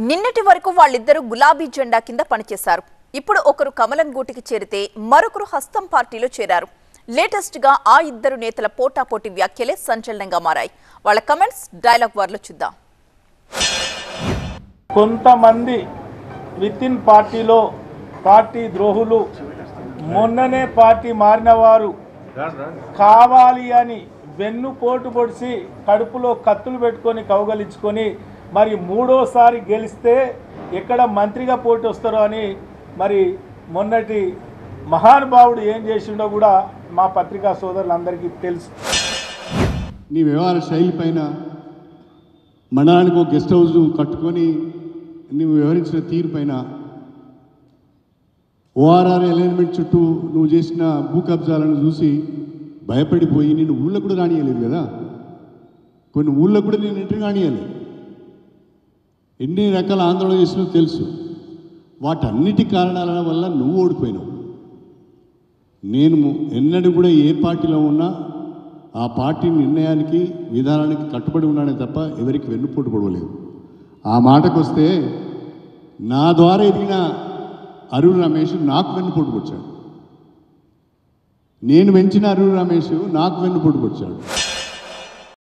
నిన్నటి వరకు వాళ్ళిద్దరూ గులాబీ జెండా కింద పనిచేశారు. ఇప్పుడు ఒకరు కమలం గూటికి చేరితే మరొకరు హస్తం పార్టీలో చేరారు. లేటెస్ట్ గా ఆ ఇద్దరు నేతల పోటాపోటీ వ్యాఖ్యలే సంచలనంగా మారాయి. వాళ్ళ కమెంట్స్ డైలాగ్ వార్లో చూద్దాం. కొంతమంది వితిన్ పార్టీలో పార్టీ ద్రోహులు, మొన్ననే పార్టీ మారిన వారు కావాలి అని వెన్నుపోటు పొడిచి కడుపులో కత్తులు పెట్టుకొని కౌగలించుకొని మరి మూడోసారి గెలిస్తే ఎక్కడ మంత్రిగా పోటీ వస్తారో అని మరి మొన్నటి మహానుభావుడు ఏం చేసిండో కూడా మా పత్రికా సోదరులందరికీ తెలుసు. నీ వ్యవహార శైలి పైన మండలానికి ఒక గెస్ట్ హౌస్ కట్టుకొని నువ్వు వ్యవహరించిన తీరు పైన ఓఆర్ఆర్ అలైన్మెంట్ చుట్టూ నువ్వు చేసిన భూ కబ్జాలను చూసి భయపడిపోయి నేను ఊళ్ళో కూడా రానియలేదు కదా. కొన్ని ఊళ్ళో కూడా నేను ఎంట్రీ రానియాలి. ఎన్ని రకాల ఆందోళన చేసినా తెలుసు. వాటన్నిటి కారణాల వల్ల నువ్వు ఓడిపోయినావు. నేను ఎన్నడూ కూడా ఏ పార్టీలో ఉన్నా ఆ పార్టీ నిర్ణయానికి విధానానికి కట్టుబడి ఉన్నానే తప్ప ఎవరికి వెన్నుపోటు పడవలేదు. ఆ మాటకు వస్తే నా ద్వారా ఎదిగిన అరుణ్ రమేష్ నాకు వెన్నుపోటు పొడిచాడు. నేను పెంచిన అరుణ్ రమేష్ నాకు వెన్నుపోటు పొడిచాడు.